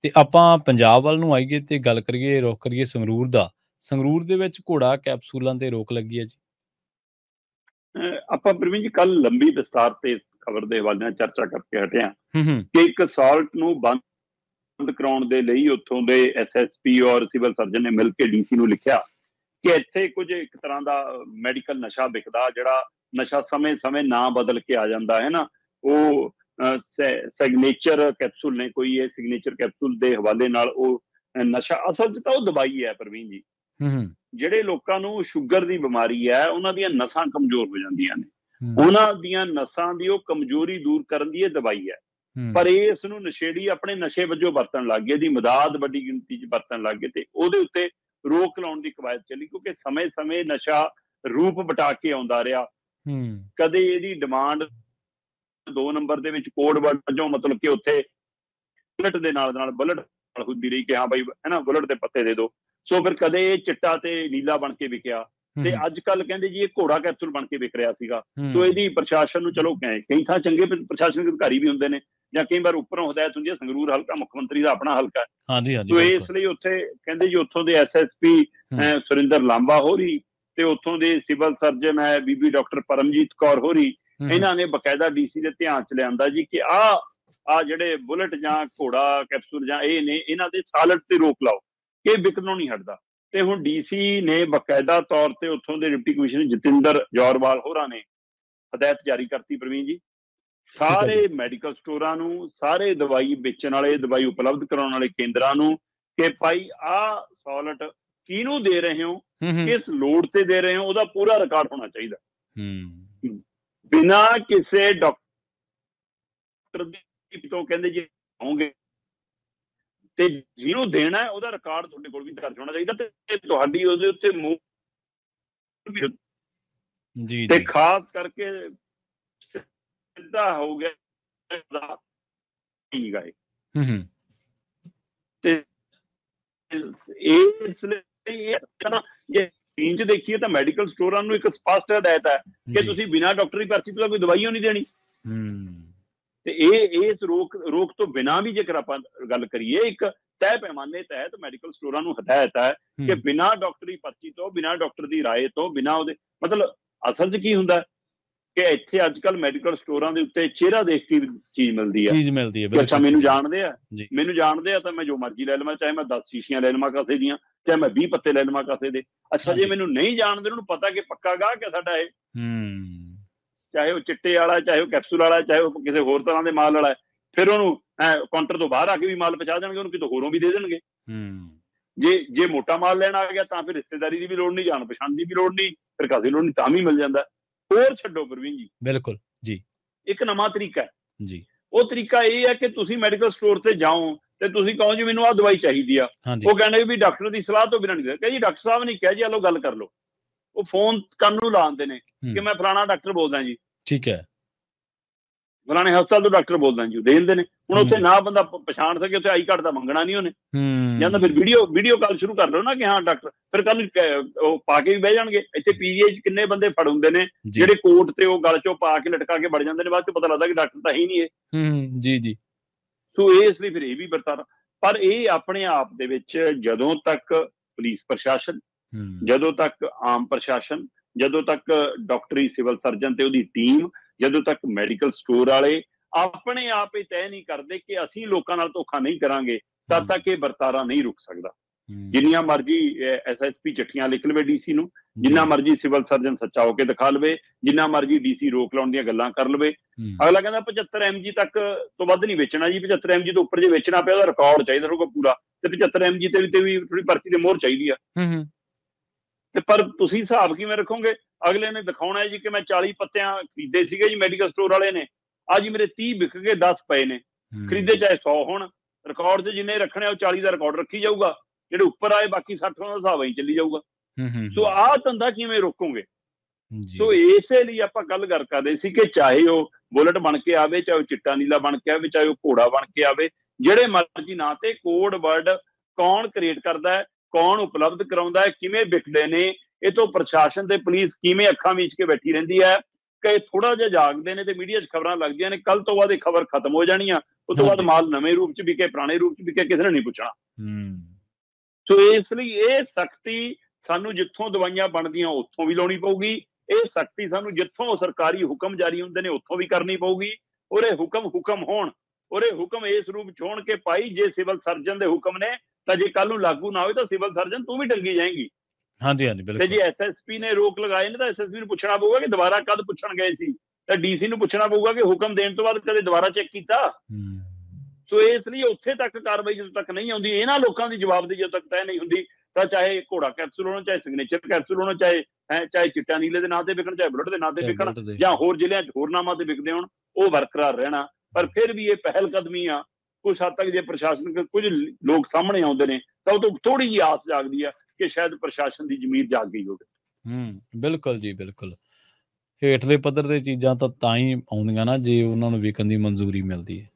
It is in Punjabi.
ਤੇ ਆਪਾਂ ਪੰਜਾਬ ਵੱਲ ਨੂੰ ਆਈਏ ਤੇ ਗੱਲ ਕਰੀਏ, ਰੁੱਖ ਕਰੀਏ ਸੰਗਰੂਰ ਦਾ। ਸੰਗਰੂਰ ਦੇ ਵਿੱਚ ਘੋੜਾ ਕੈਪਸੂਲਾਂ ਤੇ ਰੋਕ ਲੱਗੀ ਹੈ ਜੀ। ਆਪਾਂ ਪ੍ਰਵੀਨ ਜੀ ਕੱਲ ਲੰਬੀ ਵਿਸਤਾਰ ਤੇ ਖਬਰ ਦੇ ਹਵਾਲੇ ਨਾਲ ਚਰਚਾ ਕਰਕੇ ਹਟੇ ਹਾਂ ਕਿ ਇੱਕ ਸਾਲਟ ਨੂੰ ਬੰਦ ਕਰਾਉਣ ਦੇ ਲਈ ਉੱਥੋਂ ਦੇ SSP ਔਰ ਸਿਵਲ ਸਰਜਨ ਨੇ ਮਿਲ ਕੇ DC ਨੂੰ ਲਿਖਿਆ ਕਿ ਇੱਥੇ ਕੁਝ ਇੱਕ ਤਰ੍ਹਾਂ ਦਾ ਮੈਡੀਕਲ ਨਸ਼ਾ ਵਿਕਦਾ, ਜਿਹੜਾ ਨਸ਼ਾ ਸਮੇਂ ਨਾਂ ਬਦਲ ਕੇ ਆ ਜਾਂਦਾ ਹੈ ਨਾ, ਉਹ ਸਿਗਨੇਚਰ ਕੈਪਸੂਲ ਨੇ, ਕੋਈ ਇਹ ਸਿਗਨੇਚਰ ਕੈਪਸੂਲ ਦੇ ਹਵਾਲੇ ਨਾਲ ਉਹ ਨਸ਼ਾ, ਅਸਲ 'ਚ ਤਾਂ ਉਹ ਦਵਾਈ ਹੈ ਪ੍ਰਵੀਨ ਜੀ। ਜਿਹੜੇ ਲੋਕਾਂ ਨੂੰ ਸ਼ੂਗਰ ਦੀ ਬਿਮਾਰੀ ਹੈ ਉਹਨਾਂ ਦੀਆਂ ਨਸਾਂ ਕਮਜ਼ੋਰ ਹੋ ਜਾਂਦੀਆਂ ਨੇ, ਉਹਨਾਂ ਦੀਆਂ ਨਸਾਂ ਦੀ ਉਹ ਕਮਜ਼ੋਰੀ ਦੂਰ ਕਰਨ ਦੀ ਇਹ ਦਵਾਈ ਹੈ। ਪਰ ਇਸ ਨੂੰ ਨਸ਼ੇੜੀ ਆਪਣੇ ਨਸ਼ੇ ਵਜੋਂ ਵਰਤਣ ਲੱਗ ਗਏ, ਦੀ ਮਦਾਦ ਵੱਡੀ ਗਿਣਤੀ 'ਚ ਵਰਤਣ ਲੱਗ ਗਏ ਤੇ ਉਹਦੇ ਉੱਤੇ ਰੋਕ ਲਾਉਣ ਦੀ ਕਵਾਇਦ ਚੱਲੀ, ਕਿਉਂਕਿ ਸਮੇਂ ਨਸ਼ਾ ਰੂਪ ਬਟਾ ਕੇ ਆਉਂਦਾ ਰਿਹਾ। ਕਦੇ ਇਹਦੀ ਡਿਮਾਂਡ 2 ਨੰਬਰ ਦੇ ਵਿੱਚ ਕੋਡ ਵਰਡ ਵਜੋਂ, ਮਤਲਬ ਕਿ ਉੱਥੇ ਬੁਲਟ ਦੇ ਨਾਲ ਬੁਲਟ ਹੁੰਦੀ ਰਹੀ ਕਿ ਹਾਂ ਬਾਈ ਹੈ ਨਾ ਬੁਲਟ ਦੇ ਪੱਤੇ ਦੇ ਦਿਓ। ਸੋ ਫਿਰ ਕਦੇ ਇਹ ਚਿੱਟਾ ਤੇ ਨੀਲਾ ਬਣ ਕੇ ਵਿਕਿਆ ਤੇ ਅੱਜ ਕੱਲ ਕਹਿੰਦੇ ਜੀ ਇਹ ਘੋੜਾ ਕੈਪਸੂਲ ਬਣ ਕੇ ਵਿਕ ਰਿਹਾ ਸੀਗਾ। ਸੋ ਇਹਦੀ ਪ੍ਰਸ਼ਾਸਨ ਨੂੰ, ਚਲੋ ਕਈ ਥਾਂ ਚੰਗੇ ਪ੍ਰਸ਼ਾਸਨਿਕ ਅਧਿਕਾਰੀ ਵੀ ਹੁੰਦੇ ਨੇ ਜਾਂ ਕਈ ਵਾਰ ਉੱਪਰੋਂ ਹਦਾਇਤ ਹੁੰਦੀ ਹੈ। ਸੰਗਰੂਰ ਹਲਕਾ ਮੁੱਖ ਮੰਤਰੀ ਦਾ ਆਪਣਾ ਹਲਕਾ ਹੈ, ਸੋ ਇਸ ਲਈ ਉੱਥੇ ਕਹਿੰਦੇ ਜੀ ਉੱਥੋਂ ਦੇ SSP ਸੁਰਿੰਦਰ ਲਾਂਬਾ ਹੋਰੀ ਤੇ ਉੱਥੋਂ ਦੇ ਸਿਵਲ ਸਰਜਨ ਹੈ ਬੀਬੀ ਡਾਕਟਰ ਪਰਮਜੀਤ ਕੌਰ ਹੋਰੀ, ਇਹਨਾਂ ਨੇ ਬਕਾਇਦਾ DC ਦੇ ਧਿਆਨ 'ਚ ਲਿਆਂਦਾ ਜੀ ਕਿ ਆ ਜਿਹੜੇ ਬੁਲਟ ਜਾਂ ਘੋੜਾ ਕੈਪਸੂਲ ਜਾਂ ਇਹ ਨੇ, ਇਹਨਾਂ ਦੇ ਸਾਲਟ ਤੇ ਰੋਕ ਲਾਓ, ਇਹ ਵਿਕਣੋਂ ਨਹੀਂ ਹਟਦਾ। ਤੇ ਹੁਣ DC ਨੇ ਬਕਾਇਦਾ ਤੌਰ ਤੇ ਉੱਥੋਂ ਦੇ ਡਿਪਟੀ ਕਮਿਸ਼ਨਰ ਜਤਿੰਦਰ ਜੌਰਵਾਲ ਹੋਰਾਂ ਨੇ ਹਦਾਇਤ ਜਾਰੀ ਕਰਤੀ ਪ੍ਰਵੀਨ ਜੀ, ਸਾਰੇ ਮੈਡੀਕਲ ਸਟੋਰਾਂ ਨੂੰ, ਸਾਰੇ ਦਵਾਈ ਵੇਚਣ ਵਾਲੇ, ਦਵਾਈ ਉਪਲਬਧ ਕਰਾਉਣ ਵਾਲੇ ਕੇਂਦਰਾਂ ਨੂੰ ਕਿ ਭਾਈ ਸਾਲਟ ਕਿਹਨੂੰ ਦੇ ਰਹੇ ਹੋ, ਕਿਸ ਲੋੜ ਤੇ ਦੇ ਰਹੇ ਹੋ, ਉਹਦਾ ਪੂਰਾ ਰਿਕਾਰਡ ਹੋਣਾ ਚਾਹੀਦਾ। ਬਿਨਾਂ ਕਿਸੇ ਡਾਕਟਰ ਦੀ ਤੋਂ ਕਹਿੰਦੇ ਜੀ ਹੋਣਗੇ ਤੇ ਜਿਹਨੂੰ ਦੇਣਾ ਉਹਦਾ ਰਿਕਾਰਡ ਤੁਹਾਡੇ ਕੋਲ ਵੀ ਦਰਜ ਹੋਣਾ ਚਾਹੀਦਾ ਤੇ ਤੁਹਾਡੀ ਉਹਦੇ ਉੱਤੇ ਜੀ ਤੇ ਖਾਸ ਕਰਕੇ ਸਿੱਧਾ ਹੋ ਗਿਆ ਤੇ ਇਸ ਲਈ ਜੇ ਚੀਨ 'ਚ ਦੇਖੀਏ ਤਾਂ ਮੈਡੀਕਲ ਸਟੋਰਾਂ ਨੂੰ ਇੱਕ ਸਪਸ਼ਟ ਹਦਾਇਤ ਹੈ ਕਿ ਤੁਸੀਂ ਬਿਨਾਂ ਡਾਕਟਰੀ ਪਰਚੀ ਤੋਂ ਕੋਈ ਦਵਾਈਓ ਨਹੀਂ ਦੇਣੀ। ਤੇ ਇਸ ਰੋਕ ਤੋਂ ਬਿਨਾਂ ਵੀ ਜੇਕਰ ਆਪਾਂ ਗੱਲ ਕਰੀਏ, ਇੱਕ ਤੈਅ ਪੈਮਾਨੇ ਤਹਿਤ ਮੈਡੀਕਲ ਸਟੋਰਾਂ ਨੂੰ ਹਦਾਇਤ ਹੈ ਕਿ ਬਿਨਾਂ ਡਾਕਟਰੀ ਪਰਚੀ ਤੋਂ, ਬਿਨਾਂ ਡਾਕਟਰ ਦੀ ਰਾਏ ਤੋਂ, ਬਿਨਾਂ ਉਹਦੇ, ਮਤਲਬ ਅਸਲ 'ਚ ਕੀ ਹੁੰਦਾ ਕਿ ਇੱਥੇ ਅੱਜ ਕੱਲ ਮੈਡੀਕਲ ਸਟੋਰਾਂ ਦੇ ਉੱਤੇ ਚਿਹਰਾ ਦੇਖ ਕੇ ਚੀਜ਼ ਮਿਲਦੀ ਹੈ। ਅੱਛਾ ਮੈਨੂੰ ਜਾਣਦੇ ਆ ਤਾਂ ਮੈਂ ਜੋ ਮਰਜ਼ੀ ਲੈ ਲਵਾਂ, ਚਾਹੇ ਮੈਂ 10 ਸ਼ੀਸ਼ੀਆਂ ਲੈ ਲਵਾਂ ਕਾਸੇ ਦੀਆਂ, ਚਾਹੇ ਮੈਂ 20 ਪੱਤੇ ਲੈ ਲਵਾਂ ਕਾਸੇ ਦੇ। ਅੱਛਾ ਜੇ ਮੈਨੂੰ ਨਹੀਂ ਜਾਣਦੇ, ਉਹਨੂੰ ਪਤਾ ਕਿ ਪੱਕਾ ਗਾਹਕ ਹੈ ਸਾਡਾ ਇਹ, ਚਾਹੇ ਉਹ ਚਿੱਟੇ ਵਾਲਾ, ਚਾਹੇ ਉਹ ਕੈਪਸੂਲ ਵਾਲਾ, ਚਾਹੇ ਉਹ ਕਿਸੇ ਹੋਰ ਤਰ੍ਹਾਂ ਦੇ ਮਾਲ ਵਾਲਾ, ਫਿਰ ਉਹਨੂੰ ਕਾਊਂਟਰ ਤੋਂ ਬਾਹਰ ਆ ਕੇ ਵੀ ਮਾਲ ਪਹੁੰਚਾ ਦੇਣਗੇ, ਉਹਨੂੰ ਕਿਤੋਂ ਹੋਰੋਂ ਵੀ ਦੇ ਦੇਣਗੇ। ਜੇ ਮੋਟਾ ਮਾਲ ਲੈਣ ਆ ਗਿਆ ਤਾਂ ਫਿਰ ਰਿਸ਼ਤੇਦਾਰੀ ਦੀ ਵੀ ਲੋੜ ਨਹੀਂ, ਜਾਣ ਪਛਾਣ ਦੀ ਵੀ ਲੋੜ ਨਹੀਂ, ਫਿਰ ਕਾਸੇ ਲੋੜ ਨਹੀਂ, ਤਾਂ ਵੀ ਮਿਲ ਜਾਂਦਾ। ਹੋਰ ਛੱਡੋ ਪ੍ਰਵੀਨ ਜੀ, ਬਿਲਕੁਲ ਜੀ, ਇੱਕ ਨਵਾਂ ਤਰੀਕਾ ਹੈ ਜੀ। ਉਹ ਤਰੀਕਾ ਇਹ ਹੈ ਕਿ ਤੁਸੀਂ ਮੈਡੀਕਲ ਸਟੋਰ ਤੇ ਜਾਓ ਤੇ ਤੁਸੀਂ ਕਹੋ ਜੀ ਮੈਨੂੰ ਆਹ ਦਵਾਈ ਚਾਹੀਦੀ ਆ, ਉਹ ਕਹਿੰਦੇ ਵੀ ਡਾਕਟਰ ਦੀ ਸਲਾਹ ਤੋਂ ਬਿਨਾਂ ਨਹੀਂ, ਕਹੇ ਜੀ ਡਾਕਟਰ ਸਾਹਿਬ ਨੇ ਕਿਹਾ ਜੀ ਆਲੋ ਗੱਲ ਕਰ ਲਓ। ਉਹ ਫੋਨ ਕੰਨ ਨੂੰ ਲਾਉਂਦੇ ਨੇ ਕਿ ਮੈਂ ਫਲਾਣਾ ਡਾਕਟਰ ਬੋਲਦਾ ਜੀ, ਠੀਕ ਹੈ, ਫਲਾਣੇ ਹਸਪਤਾਲ ਤੋਂ ਡਾਕਟਰ ਬੋਲਦਾ ਜੀ, ਉਹ ਦੇ ਦਿੰਦੇ ਨੇ। ਹੁਣ ਉੱਥੇ ਨਾ ਬੰਦਾ ਪਛਾਣ ਸਕੇ, ਉੱਥੇ ਆਈ ਕਾਰਡ ਦਾ ਮੰਗਣਾ ਨਹੀਂ ਉਹਨੇ, ਜਾਂ ਤਾਂ ਫਿਰ ਵੀਡੀਓ ਕਾਲ ਸ਼ੁਰੂ ਕਰ ਲਓ ਨਾ ਕਿ ਹਾਂ ਡਾਕਟਰ, ਫਿਰ ਕੱਲ ਉਹ ਪਾ ਕੇ ਵੀ ਬਹਿ ਜਾਣਗੇ। ਇੱਥੇ PGI 'ਚ ਕਿੰਨੇ ਬੰਦੇ ਫੜ ਹੁੰਦੇ ਨੇ ਜਿਹੜੇ ਕੋਟ ਤੇ ਉਹ ਗਲ 'ਚੋਂ ਪਾ ਕੇ ਲਟਕਾ ਕੇ ਵੜ ਜਾਂਦੇ ਨੇ, ਬਾਅਦ 'ਚ ਪਤਾ ਲੱਗਦਾ ਕਿ ਡਾਕਟਰ ਤਾਂ ਹੀ ਨਹੀਂ ਇਹ। ਜੀ ਸੋ ਇਸ ਲਈ ਫਿਰ ਇਹ ਵੀ ਵਰਤਾਰਾ, ਪਰ ਇਹ ਆਪਣੇ ਆਪ ਦੇ ਵਿੱਚ ਜਦੋਂ ਤੱਕ ਪੁਲਿਸ ਪ੍ਰਸ਼ਾਸਨ, ਜਦੋਂ ਤੱਕ ਆਮ ਪ੍ਰਸ਼ਾਸਨ, ਜਦੋਂ ਤੱਕ ਡਾਕਟਰੀ ਸਿਵਲ ਸਰਜਨ ਤੇ ਉਹਦੀ ਟੀਮ, ਜਦੋਂ ਤੱਕ ਮੈਡੀਕਲ ਸਟੋਰ ਵਾਲੇ ਆਪਣੇ ਆਪ ਹੀ ਤੈਅ ਨਹੀਂ ਕਰਦੇ ਕਿ ਅਸੀਂ ਲੋਕਾਂ ਨਾਲ ਧੋਖਾ ਨਹੀਂ ਕਰਾਂਗੇ, ਤਦ ਤੱਕ ਇਹ ਵਰਤਾਰਾ ਨਹੀਂ ਰੁਕ ਸਕਦਾ। ਜਿੰਨੀਆਂ ਮਰਜ਼ੀ SSP ਚਿੱਠੀਆਂ ਲਿਖ ਲਵੇ DC ਨੂੰ, ਜਿੰਨਾ ਮਰਜ਼ੀ ਸਿਵਲ ਸਰਜਨ ਸੱਚਾ ਹੋ ਕੇ ਦਿਖਾ ਲਵੇ, ਜਿੰਨਾ ਮਰਜ਼ੀ DC ਰੋਕ ਲਾਉਣ ਦੀਆਂ ਗੱਲਾਂ ਕਰ ਲਵੇ, ਅਗਲਾ ਕਹਿੰਦਾ 75 mg ਤੱਕ ਤੋਂ ਵੱਧ ਨਹੀਂ ਵੇਚਣਾ ਜੀ, 75 mg ਤੋਂ ਉੱਪਰ ਜੇ ਵੇਚਣਾ ਪਿਆ ਉਹਦਾ ਰਿਕਾਰਡ ਚਾਹੀਦਾ ਹੋਊਗਾ ਪੂਰਾ, ਤੇ 75 mg ਤੇ ਵੀ ਥੋੜੀ ਪਰਚੀ ਤੇ ਮੋਹਰ ਚਾਹੀਦੀ ਆ। ਤੇ ਪਰ ਤੁਸੀਂ ਹਿਸਾਬ ਕਿਵੇਂ ਰੱਖੋਗੇ? ਅਗਲੇ ਨੇ ਦਿਖਾਉਣਾ ਹੈ ਜੀ ਕਿ ਮੈਂ 40 ਪੱਤਿਆਂ ਖਰੀਦੇ ਸੀਗੇ ਜੀ ਮੈਡੀਕਲ ਸਟੋਰ ਵਾਲੇ ਨੇ, ਅੱਜ ਮੇਰੇ 30 ਵਿਕ ਗਏ, 10 ਪਏ ਨੇ, ਖਰੀਦੇ ਚਾਹੇ 100 ਹੋਣ, ਰਿਕਾਰਡ 'ਚ ਜਿੰਨੇ ਰੱਖਣੇ ਉਹ 40 ਦਾ ਰਿਕਾਰਡ ਰੱਖੀ ਜਾਊਗਾ, ਜਿਹੜੇ ਉੱਪਰ ਆਏ ਬਾਕੀ 60 ਦਾ ਹਿਸਾਬ ਹੀ ਚੱਲੀ ਜਾਊਗਾ। ਸੋ ਆਹ ਧੰਦਾ ਕਿਵੇਂ ਰੋਕੋਗੇ? ਸੋ ਇਸੇ ਲਈ ਆਪਾਂ ਗੱਲ ਕਰਦੇ ਸੀ ਕਿ ਚਾਹੇ ਉਹ ਬੁਲਟ ਬਣ ਕੇ ਆਵੇ, ਚਾਹੇ ਉਹ ਚਿੱਟਾ ਨੀਲਾ ਬਣ ਕੇ ਆਵੇ, ਚਾਹੇ ਉਹ ਘੋੜਾ ਬਣ ਕੇ ਆਵੇ, ਜਿਹੜੇ ਮਰਜ਼ੀ ਨਾਂ ਤੇ ਕੋਡ ਵਰਡ ਕੌਣ ਕ੍ਰੀਏਟ ਕਰਦਾ ਹੈ, ਕੌਣ ਉਪਲਬਧ ਕਰਾਉਂਦਾ ਹੈ, ਕਿਵੇਂ ਵਿਕਦੇ ਨੇ, ਇਹ ਤੋਂ ਪ੍ਰਸ਼ਾਸਨ ਤੇ ਪੁਲਿਸ ਕਿਵੇਂ ਅੱਖਾਂ ਮੀਚ ਕੇ ਬੈਠੀ ਰਹਿੰਦੀ ਹੈ ਕਿ ਥੋੜਾ ਜਿਹਾ ਜਾਗਦੇ ਨੇ ਤੇ ਮੀਡੀਆ 'ਚ ਖਬਰਾਂ ਲੱਗਦੀਆਂ ਨੇ, ਕੱਲ ਤੋਂ ਬਾਅਦ ਇਹ ਖਬਰ ਖਤਮ ਹੋ ਜਾਣੀ ਆ, ਉਸ ਤੋਂ ਬਾਅਦ ਮਾਲ ਨਵੇਂ ਰੂਪ 'ਚ ਵਿਕੇ, ਪੁਰਾਣੇ ਰੂਪ 'ਚ ਵਿਕੇ, ਕਿਸੇ ਨੇ ਨਹੀਂ ਪੁੱਛਣਾ। ਸੋ ਇਸ ਲਈ ਇਹ ਸਖਤੀ ਸਾਨੂੰ ਜਿੱਥੋਂ ਦਵਾਈਆਂ ਬਣਦੀਆਂ ਉੱਥੋਂ ਵੀ ਲਾਉਣੀ ਪਊਗੀ, ਇਹ ਸਖਤੀ ਸਾਨੂੰ ਜਿੱਥੋਂ ਸਰਕਾਰੀ ਹੁਕਮ ਜਾਰੀ ਹੁੰਦੇ ਨੇ ਉੱਥੋਂ ਵੀ ਕਰਨੀ ਪਊਗੀ। ਔਰ ਇਹ ਹੁਕਮ ਹੋਣ, ਔਰ ਇਹ ਹੁਕਮ ਇਸ ਰੂਪ 'ਚ ਹੋਣ ਕਿ ਭਾਈ ਜੇ ਸਿਵਲ ਸਰਜਨ ਦੇ ਹੁਕਮ ਨੇ ਤਾਂ ਜੇ ਕੱਲ ਨੂੰ ਲਾਗੂ ਨਾ ਹੋਵੇ ਤਾਂ ਸਿਵਲ ਸਰਜਨ ਤੂੰ ਵੀ ਟੰਗੀ ਜਾਏਗੀ। ਹਾਂਜੀ ਹਾਂਜੀ ਬਿਲਕੁਲ। ਤੇ ਜੇ ਐਸਐਸਪੀ ਨੇ ਰੋਕ ਲਗਾਏ ਨੇ ਤਾਂ ਐਸਐਸਪੀ ਨੂੰ ਪੁੱਛਣਾ ਪਊਗਾ ਕਿ ਦੁਬਾਰਾ ਕਦ ਪੁੱਛਣ ਗਏ ਸੀ, ਤਾਂ ਡੀਸੀ ਨੂੰ ਪੁੱਛਣਾ ਪਊਗਾ ਕਿ ਹੁਕਮ ਦੇਣ ਤੋਂ ਬਾਅਦ ਕਦੇ ਦੁਬਾਰਾ ਚੈੱਕ ਕੀਤਾ। ਸੋ ਇਸ ਲਈ ਉੱਥੇ ਤੱਕ ਕਾਰਵਾਈ ਜਦੋਂ ਤੱਕ ਨਹੀਂ ਆਉਂਦੀ, ਇਹਨਾਂ ਲੋਕਾਂ ਦੀ ਜਵਾਬਦੇਹੀ ਜਦੋਂ ਤੱਕ ਤੈਅ ਨਹੀਂ ਹੁੰਦੀ, ਤਾਂ ਚਾਹੇ ਘੋੜਾ ਕੈਪਸੂਲ ਹੋਣਾ, ਚਾਹੇ ਸਿਗਨੇਚਰ ਕੈਪਸੂਲ ਹੋਣਾ, ਚਾਹੇ ਚਿੱਟਾ ਨੀਲੇ ਦੇ ਨਾਂ ਤੇ ਵਿਕਣ, ਚਾਹੇ ਬੁਲਟ ਦੇ ਨਾਂ ਤੇ ਵਿਕਣ, ਜਾਂ ਹੋਰ ਜ਼ਿਲ੍ਹਿਆਂ 'ਚ ਹੋਰ ਨਾਮਾਂ ਤੇ ਵਿਕਦੇ ਹੋਣ, ਉਹ ਬਰਕਰਾਰ ਰਹਿਣਾ। ਪਰ ਫਿਰ ਵੀ ਇਹ ਪਹਿਲ ਕਦਮੀ ਆ। ਕੁਛ ਹੱਦ ਤੱਕ ਜੇ ਪ੍ਰਸ਼ਾਸਨ ਕੁਝ ਲੋਕ ਸਾਹਮਣੇ ਆਉਂਦੇ ਨੇ ਤਾਂ ਉਹ ਤੋਂ ਥੋੜੀ ਜਿਹੀ ਆਸ ਜਾਗਦੀ ਆ ਕਿ ਸ਼ਾਇਦ ਪ੍ਰਸ਼ਾਸਨ ਦੀ ਜ਼ਮੀਰ ਜਾਗ ਗਈ ਹੋਵੇ। ਬਿਲਕੁਲ ਜੀ ਬਿਲਕੁਲ। ਹੇਠਲੇ ਪੱਧਰ ਤੇ ਚੀਜ਼ਾਂ ਤਾਂ ਹੀ ਆਉਂਦੀਆਂ ਨਾ ਜੇ ਉਹਨਾਂ ਨੂੰ ਵਿਕਣ ਦੀ ਮਨਜ਼ੂਰੀ ਮਿਲਦੀ ਹੈ।